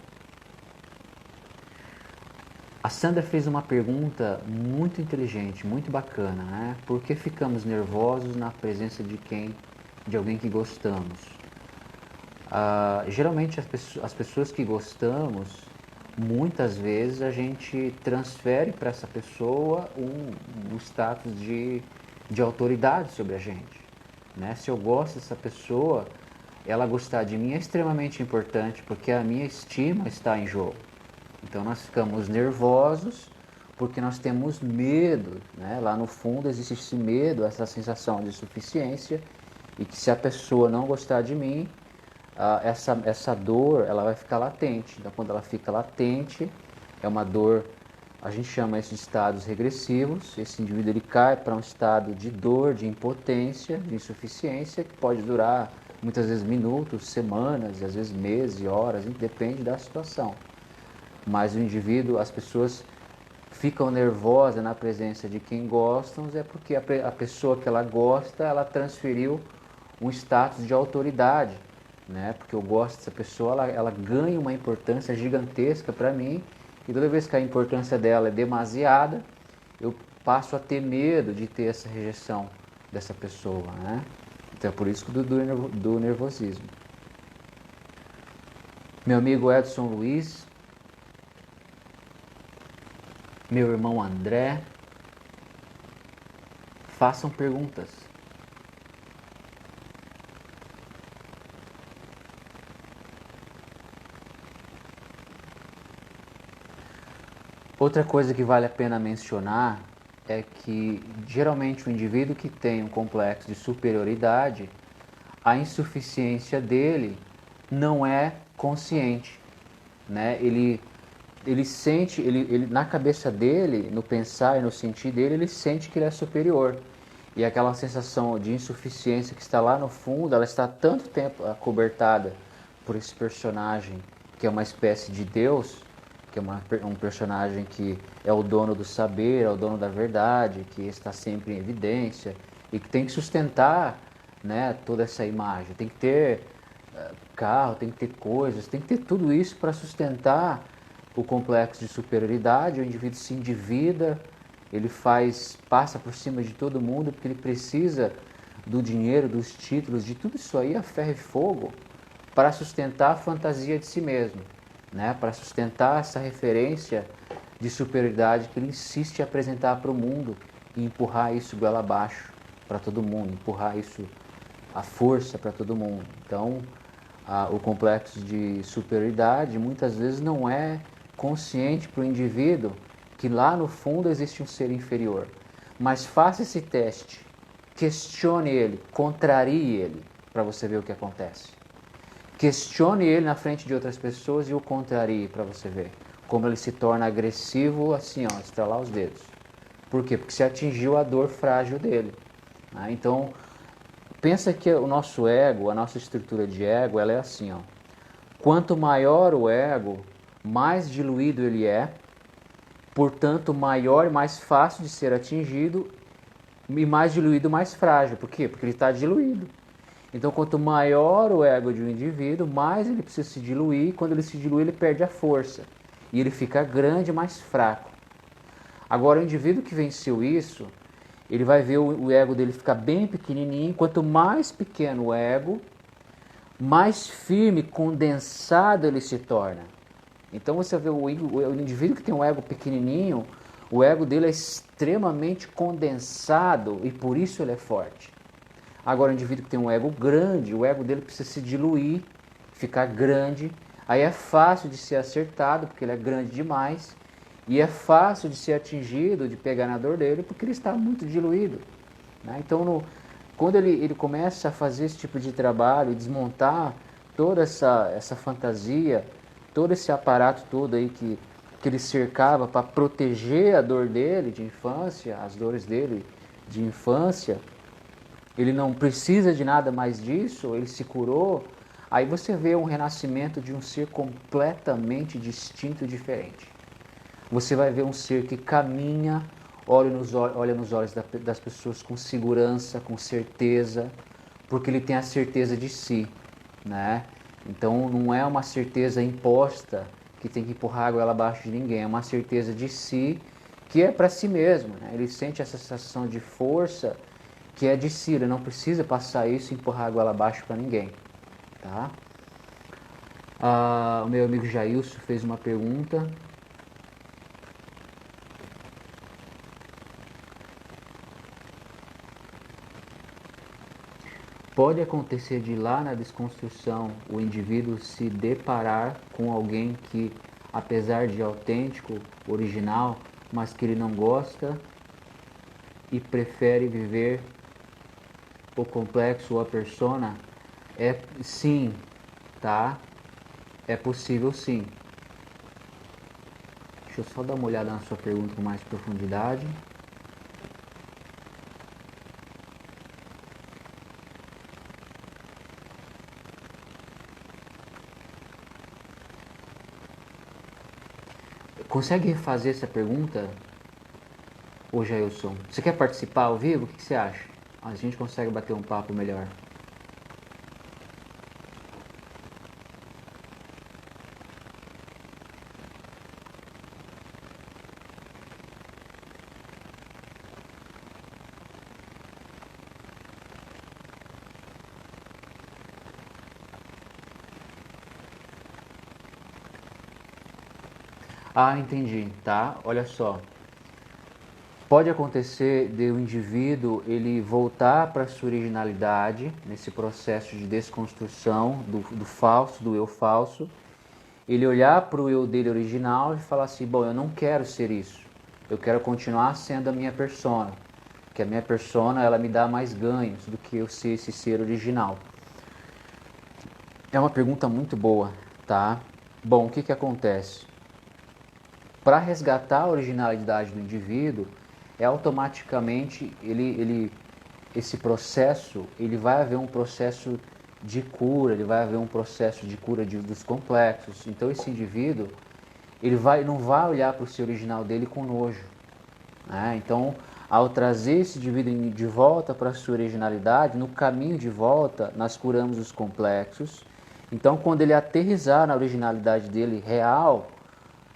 A Sandra fez uma pergunta muito inteligente, muito bacana, né? Por que ficamos nervosos na presença de alguém que gostamos? Geralmente as pessoas que gostamos, muitas vezes a gente transfere para essa pessoa um status de autoridade sobre a gente, né? Se eu gosto dessa pessoa, ela gostar de mim é extremamente importante, porque a minha estima está em jogo. Então nós ficamos nervosos porque nós temos medo, né? Lá no fundo existe esse medo, essa sensação de insuficiência, e que se a pessoa não gostar de mim, essa dor ela vai ficar latente. Então quando ela fica latente, é uma dor, a gente chama isso de estados regressivos. Esse indivíduo ele cai para um estado de dor, de impotência, de insuficiência, que pode durar muitas vezes minutos, semanas, às vezes meses, horas, depende da situação. Mas o indivíduo, as pessoas ficam nervosas na presença de quem gostam, é porque a pessoa que ela gosta, ela transferiu um status de autoridade, né? Porque eu gosto dessa pessoa, ela ganha uma importância gigantesca para mim, e toda vez que a importância dela é demasiada, eu passo a ter medo de ter essa rejeição dessa pessoa, né? Então é por isso do nervosismo. Meu amigo Edson Luiz, meu irmão André, façam perguntas. Outra coisa que vale a pena mencionar é que geralmente o indivíduo que tem um complexo de superioridade, a insuficiência dele não é consciente, né? Ele sente, ele na cabeça dele, no pensar e no sentir dele, ele sente que ele é superior. E aquela sensação de insuficiência que está lá no fundo, ela está há tanto tempo acobertada por esse personagem que é uma espécie de Deus, que é um personagem que é o dono do saber, é o dono da verdade, que está sempre em evidência e que tem que sustentar, né, toda essa imagem. Tem que ter carro, tem que ter coisas, tem que ter tudo isso para sustentar o complexo de superioridade. O indivíduo se endivida, ele passa por cima de todo mundo porque ele precisa do dinheiro, dos títulos, de tudo isso aí a ferro e fogo para sustentar a fantasia de si mesmo, né? Para sustentar essa referência de superioridade que ele insiste em apresentar para o mundo e empurrar isso goela abaixo para todo mundo, empurrar isso à força para todo mundo. Então, o complexo de superioridade muitas vezes não é consciente para o indivíduo que lá no fundo existe um ser inferior. Mas faça esse teste, questione ele, contrarie ele, para você ver o que acontece. Questione ele na frente de outras pessoas e o contrarie para você ver como ele se torna agressivo, assim, ó, estralar os dedos. Por quê? Porque você atingiu a dor frágil dele. Então, pensa que o nosso ego, a nossa estrutura de ego, ela é assim, ó. Quanto maior o ego, mais diluído ele é, portanto, maior e mais fácil de ser atingido, e mais diluído, mais frágil. Por quê? Porque ele está diluído. Então, quanto maior o ego de um indivíduo, mais ele precisa se diluir. Quando ele se dilui, ele perde a força. E ele fica grande, mais fraco. Agora, o indivíduo que venceu isso, ele vai ver o ego dele ficar bem pequenininho. Quanto mais pequeno o ego, mais firme, condensado ele se torna. Então você vê o indivíduo que tem um ego pequenininho, o ego dele é extremamente condensado e por isso ele é forte. Agora o indivíduo que tem um ego grande, o ego dele precisa se diluir, ficar grande. Aí é fácil de ser acertado, porque ele é grande demais. E é fácil de ser atingido, de pegar na dor dele, porque ele está muito diluído. Né? Então, quando ele começa a fazer esse tipo de trabalho, desmontar toda essa fantasia, todo esse aparato todo aí que ele cercava para proteger a dor dele de infância, as dores dele de infância, ele não precisa de nada mais disso, ele se curou, aí você vê um renascimento de um ser completamente distinto e diferente. Você vai ver um ser que caminha, olha nos olhos das pessoas com segurança, com certeza, porque ele tem a certeza de si, né? Então não é uma certeza imposta que tem que empurrar a goela abaixo de ninguém, é uma certeza de si que é para si mesmo, né? Ele sente essa sensação de força que é de si, ele não precisa passar isso e empurrar a goela abaixo para ninguém, tá? O meu amigo Jailson fez uma pergunta. Pode acontecer de lá na desconstrução o indivíduo se deparar com alguém que, apesar de autêntico, original, mas que ele não gosta e prefere viver o complexo ou a persona? É sim, tá? É possível sim. Deixa eu só dar uma olhada na sua pergunta com mais profundidade. Consegue refazer essa pergunta, ô Jailson? Você quer participar ao vivo? O que você acha? A gente consegue bater um papo melhor. Ah, entendi, tá? Olha só. Pode acontecer de o indivíduo ele voltar para sua originalidade nesse processo de desconstrução do falso, do eu falso. Ele olhar para o eu dele original e falar assim, bom, eu não quero ser isso. Eu quero continuar sendo a minha persona. Que a minha persona ela me dá mais ganhos do que eu ser esse ser original. É uma pergunta muito boa, tá? Bom, o que acontece? Para resgatar a originalidade do indivíduo, automaticamente esse processo, ele vai haver um processo de cura, ele vai haver um processo de cura dos complexos. Então esse indivíduo, não vai olhar para o ser original dele com nojo, né? Então, ao trazer esse indivíduo de volta para a sua originalidade, no caminho de volta, nós curamos os complexos. Então, quando ele aterrissar na originalidade dele real,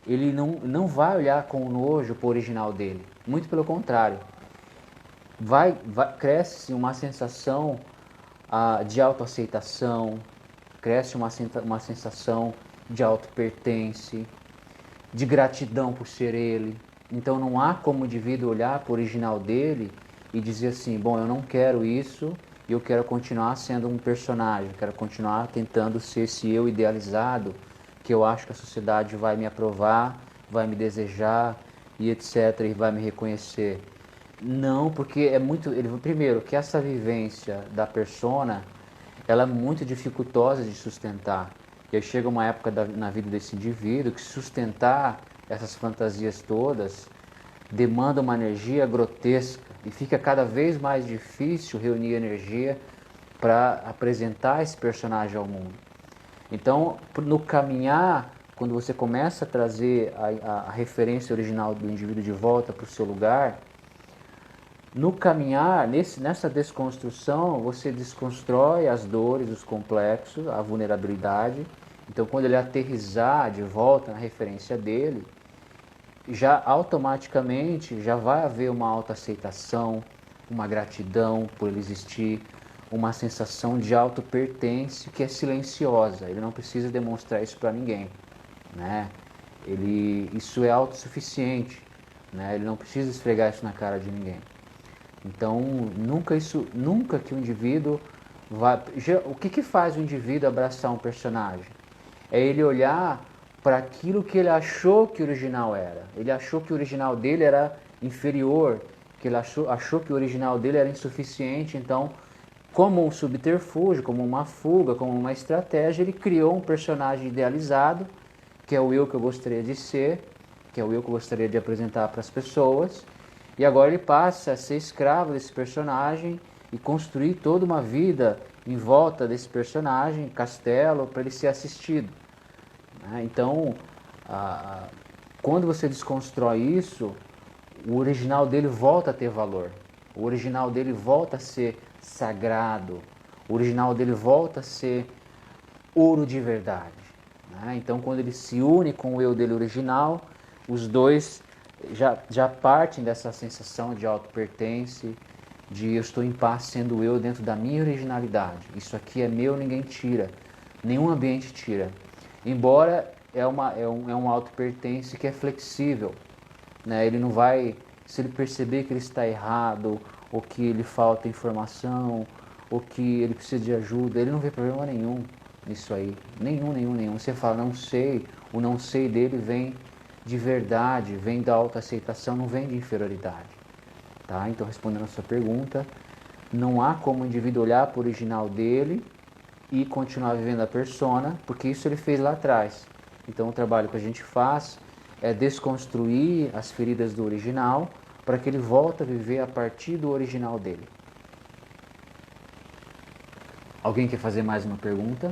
ele não vai olhar com nojo para o original dele. Muito pelo contrário. Cresce uma sensação de autoaceitação, cresce uma sensação de autopertence, de gratidão por ser ele. Então não há como o indivíduo olhar para o original dele e dizer assim, bom, eu não quero isso e eu quero continuar sendo um personagem, quero continuar tentando ser esse eu idealizado que eu acho que a sociedade vai me aprovar, vai me desejar e etc, e vai me reconhecer. Não, porque primeiro, que essa vivência da persona, ela é muito dificultosa de sustentar. E aí chega uma época na vida desse indivíduo que sustentar essas fantasias todas demanda uma energia grotesca e fica cada vez mais difícil reunir energia para apresentar esse personagem ao mundo. Então, no caminhar, quando você começa a trazer a referência original do indivíduo de volta para o seu lugar, no caminhar, nessa desconstrução, você desconstrói as dores, os complexos, a vulnerabilidade. Então, quando ele aterrissar de volta na referência dele, já automaticamente já vai haver uma autoaceitação, uma gratidão por ele existir, uma sensação de autopertence que é silenciosa. Ele não precisa demonstrar isso para ninguém, né? Isso é autossuficiente, né? Ele não precisa esfregar isso na cara de ninguém. Então, nunca que o indivíduo vai... O que faz o indivíduo abraçar um personagem? É ele olhar para aquilo que ele achou que o original era. Ele achou que o original dele era inferior, que ele achou que o original dele era insuficiente, então, como um subterfúgio, como uma fuga, como uma estratégia, ele criou um personagem idealizado, que é o eu que eu gostaria de ser, que é o eu que eu gostaria de apresentar para as pessoas, e agora ele passa a ser escravo desse personagem e construir toda uma vida em volta desse personagem, castelo, para ele ser assistido. Então, quando você desconstrói isso, o original dele volta a ter valor. O original dele volta a ser sagrado. O original dele volta a ser ouro de verdade. Então, quando ele se une com o eu dele original, os dois já partem dessa sensação de autopertence, de eu estou em paz sendo eu dentro da minha originalidade. Isso aqui é meu, ninguém tira. Nenhum ambiente tira. Embora é um autopertence que é flexível, né? Ele não vai, se ele perceber que ele está errado, ou que lhe falta informação, ou que ele precisa de ajuda, ele não vê problema nenhum nisso aí. Nenhum. Você fala, não sei, o não sei dele vem de verdade, vem da autoaceitação, não vem de inferioridade. Tá? Então, respondendo a sua pergunta, não há como o indivíduo olhar para o original dele e continuar vivendo a persona, porque isso ele fez lá atrás. Então o trabalho que a gente faz é desconstruir as feridas do original para que ele volte a viver a partir do original dele. Alguém quer fazer mais uma pergunta?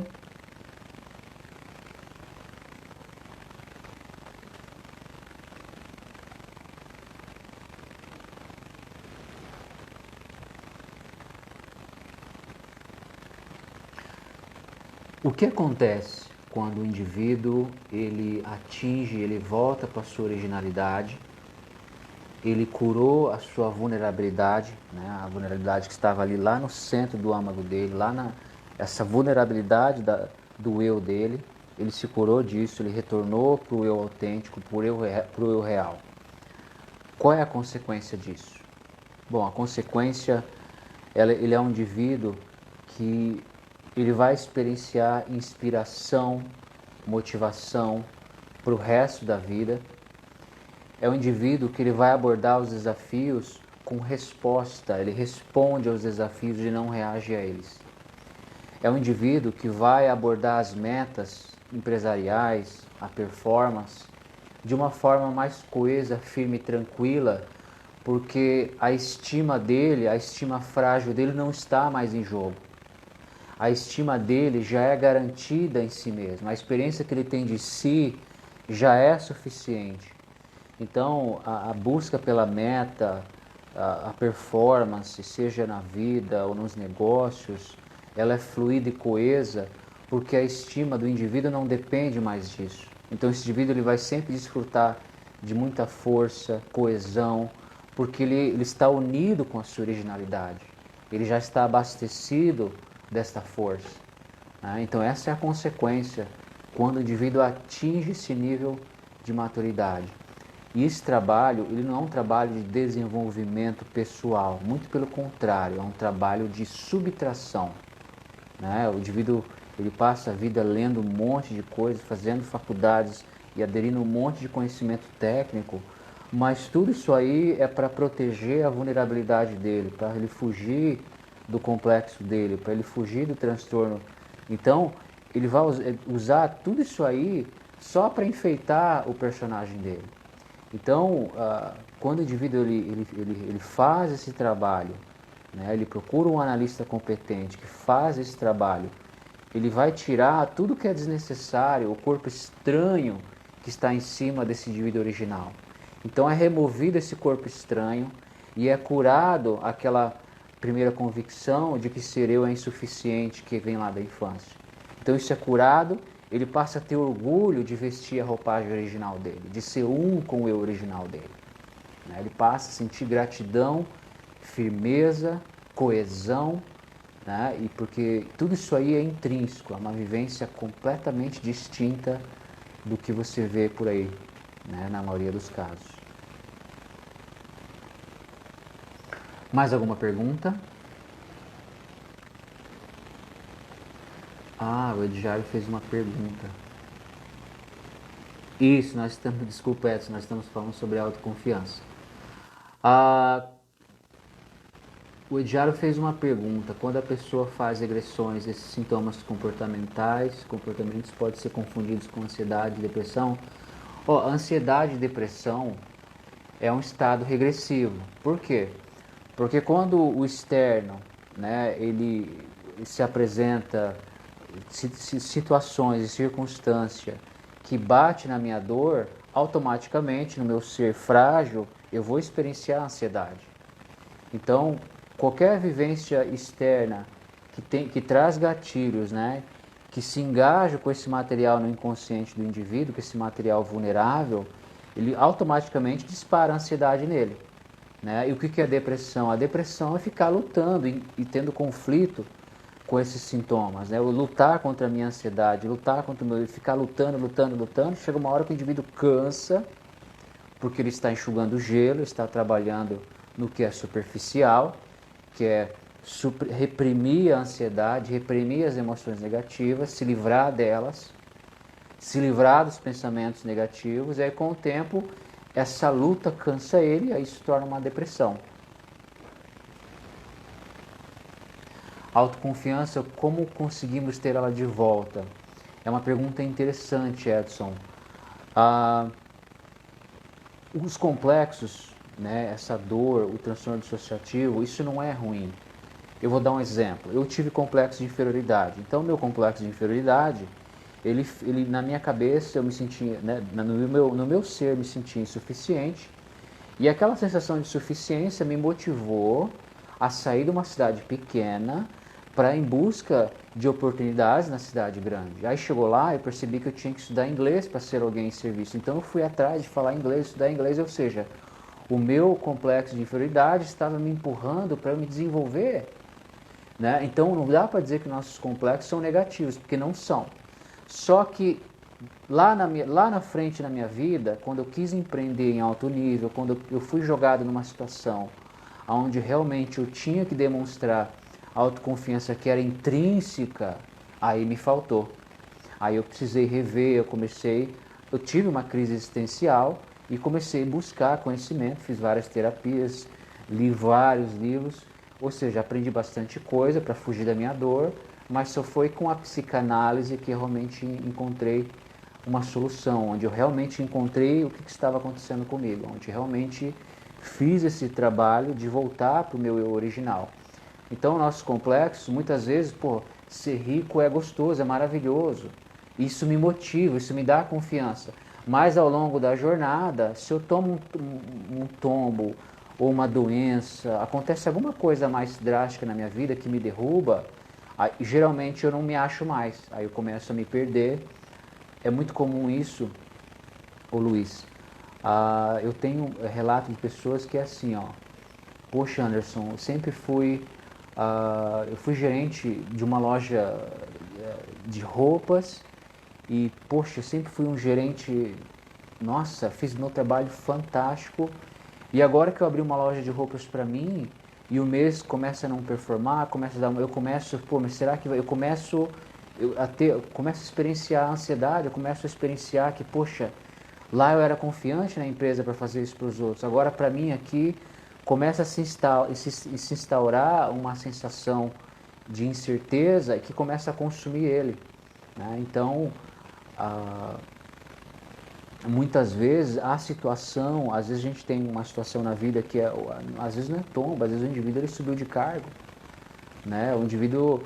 O que acontece quando o indivíduo ele volta para a sua originalidade, ele curou a sua vulnerabilidade, né? A vulnerabilidade que estava ali lá no centro do âmago dele, essa vulnerabilidade do eu dele, ele se curou disso, ele retornou para o eu autêntico, para o eu real. Qual é a consequência disso? Bom, a consequência, ele é um indivíduo que ele vai experienciar inspiração, motivação para o resto da vida. É um indivíduo que ele vai abordar os desafios com resposta, ele responde aos desafios e não reage a eles. É um indivíduo que vai abordar as metas empresariais, a performance, de uma forma mais coesa, firme e tranquila, porque a estima dele, a estima frágil dele não está mais em jogo. A estima dele já é garantida em si mesmo, a experiência que ele tem de si já é suficiente. Então, a busca pela meta, a performance, seja na vida ou nos negócios, ela é fluida e coesa, porque a estima do indivíduo não depende mais disso. Então, esse indivíduo ele vai sempre desfrutar de muita força, coesão, porque ele está unido com a sua originalidade. Ele já está abastecido desta força. Então, essa é a consequência quando o indivíduo atinge esse nível de maturidade. E esse trabalho, ele não é um trabalho de desenvolvimento pessoal, muito pelo contrário, é um trabalho de subtração. O indivíduo ele passa a vida lendo um monte de coisas, fazendo faculdades e aderindo a um monte de conhecimento técnico, mas tudo isso aí é para proteger a vulnerabilidade dele, para ele fugir do complexo dele, para ele fugir do transtorno. Então, ele vai usar tudo isso aí só para enfeitar o personagem dele. Então, quando o indivíduo ele faz esse trabalho, ele procura um analista competente que faz esse trabalho, ele vai tirar tudo que é desnecessário, o corpo estranho que está em cima desse indivíduo original. Então é removido esse corpo estranho e é curado aquela primeira convicção de que ser eu é insuficiente que vem lá da infância. Então isso é curado ele passa a ter orgulho de vestir a roupagem original dele, de ser um com o eu original dele. Né? Ele passa a sentir gratidão, firmeza, coesão, né? E porque tudo isso aí é intrínseco, é uma vivência completamente distinta do que você vê por aí, né? Na maioria dos casos. Mais alguma pergunta? Ah, o Edjário fez uma pergunta. Isso, nós estamos, desculpa Edson, nós estamos falando sobre autoconfiança. O Edjário fez uma pergunta. Quando a pessoa faz regressões, esses sintomas comportamentos podem ser confundidos com ansiedade e depressão? Ansiedade e depressão é um estado regressivo. Por quê? Porque quando o externo, né, ele se apresenta situações e circunstâncias que bate na minha dor, automaticamente no meu ser frágil eu vou experienciar ansiedade. Então, qualquer vivência externa que traz gatilhos, né, que se engaja com esse material no inconsciente do indivíduo, com esse material vulnerável, ele automaticamente dispara a ansiedade nele. Né? E o que é a depressão? A depressão é ficar lutando e tendo conflito com esses sintomas. Né? Eu lutar contra a minha ansiedade, lutar contra o meu... ficar lutando, chega uma hora que o indivíduo cansa, porque ele está enxugando gelo, está trabalhando no que é superficial, que é reprimir a ansiedade, reprimir as emoções negativas, se livrar delas, se livrar dos pensamentos negativos, e aí com o tempo essa luta cansa ele e aí se torna uma depressão. Autoconfiança, como conseguimos ter ela de volta? É uma pergunta interessante, Edson. Os complexos, né, essa dor, o transtorno dissociativo, isso não é ruim. Eu vou dar um exemplo. Eu tive complexo de inferioridade. Então, meu complexo de inferioridade, ele na minha cabeça, eu me sentia, né, no meu ser, me sentia insuficiente. E aquela sensação de suficiência me motivou a sair de uma cidade pequena para ir em busca de oportunidades na cidade grande. Aí chegou lá e percebi que eu tinha que estudar inglês para ser alguém em serviço. Então eu fui atrás de falar inglês, estudar inglês, ou seja, o meu complexo de inferioridade estava me empurrando para eu me desenvolver. Né? Então não dá para dizer que nossos complexos são negativos, porque não são. Só que lá na frente na minha vida, quando eu quis empreender em alto nível, quando eu fui jogado numa situação onde realmente eu tinha que demonstrar autoconfiança que era intrínseca, aí me faltou. Aí eu precisei rever, eu tive uma crise existencial e comecei a buscar conhecimento, fiz várias terapias, li vários livros, ou seja, aprendi bastante coisa para fugir da minha dor, mas só foi com a psicanálise que eu realmente encontrei uma solução, onde eu realmente encontrei o que estava acontecendo comigo, onde realmente fiz esse trabalho de voltar para o meu eu original. Então, o nosso complexo, muitas vezes, ser rico é gostoso, é maravilhoso. Isso me motiva, isso me dá confiança. Mas ao longo da jornada, se eu tomo um tombo ou uma doença, acontece alguma coisa mais drástica na minha vida que me derruba, aí, geralmente eu não me acho mais. Aí eu começo a me perder. É muito comum isso, ô Luiz. Eu tenho relato de pessoas que é assim, ó. Poxa, Anderson, eu fui gerente de uma loja de roupas e, poxa, eu sempre fui um gerente, nossa, fiz meu trabalho fantástico e agora que eu abri uma loja de roupas para mim e o mês começa a não performar, eu começo, mas será que eu começo a experienciar a ansiedade, eu começo a experienciar que, poxa, lá eu era confiante na empresa para fazer isso para os outros, agora para mim aqui começa a se instaurar uma sensação de incerteza que começa a consumir ele. Né? Então, muitas vezes a situação, às vezes a gente tem uma situação na vida que às vezes não é tomba, às vezes o indivíduo ele subiu de cargo. Né? O indivíduo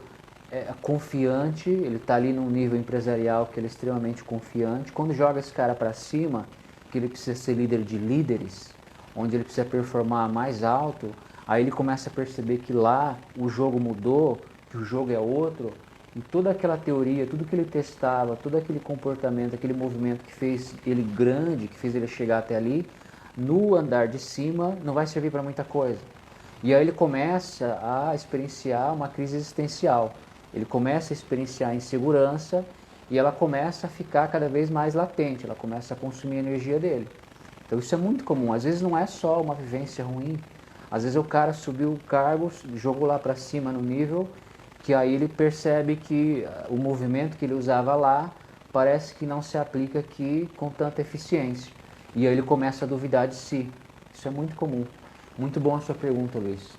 é confiante, ele está ali num nível empresarial que ele é extremamente confiante. Quando joga esse cara para cima, que ele precisa ser líder de líderes, onde ele precisa performar mais alto, aí ele começa a perceber que lá o jogo mudou, que o jogo é outro, E toda aquela teoria, tudo que ele testava, todo aquele comportamento, aquele movimento que fez ele grande, que fez ele chegar até ali, no andar de cima não vai servir para muita coisa. E aí ele começa a experienciar uma crise existencial. Ele começa a experienciar insegurança e ela começa a ficar cada vez mais latente, ela começa a consumir a energia dele. Então isso é muito comum, às vezes não é só uma vivência ruim, às vezes o cara subiu o cargo, jogou lá para cima no nível, que aí ele percebe que o movimento que ele usava lá parece que não se aplica aqui com tanta eficiência. E aí ele começa a duvidar de si. Isso é muito comum. Muito bom a sua pergunta, Luiz.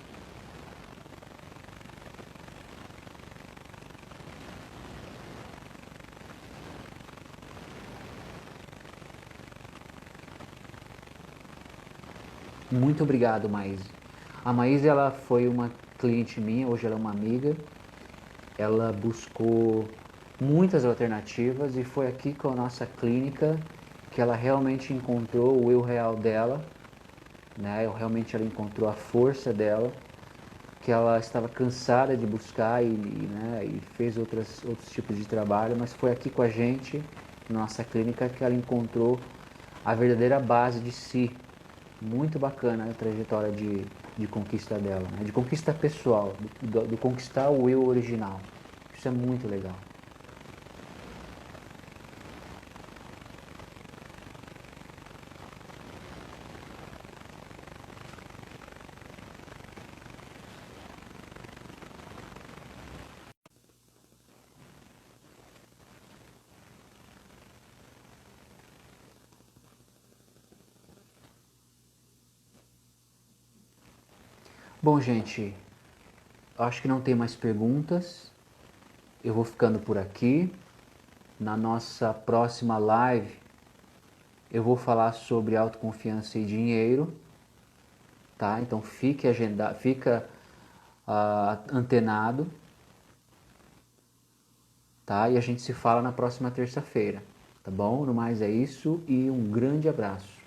Muito obrigado, Maíse. A Maíse, ela foi uma cliente minha, hoje ela é uma amiga. Ela buscou muitas alternativas e foi aqui com a nossa clínica que ela realmente encontrou o eu real dela, né? Realmente ela encontrou a força dela, que ela estava cansada de buscar né, e fez outros tipos de trabalho, mas foi aqui com a gente, na nossa clínica, que ela encontrou a verdadeira base de si. Muito bacana a trajetória de conquista dela, né? De conquista pessoal, do conquistar o eu original. Isso é muito legal. Bom, gente, acho que não tem mais perguntas. Eu vou ficando por aqui. Na nossa próxima live, eu vou falar sobre autoconfiança e dinheiro, tá? Então fica antenado, tá? E a gente se fala na próxima terça-feira, tá bom? No mais é isso e um grande abraço.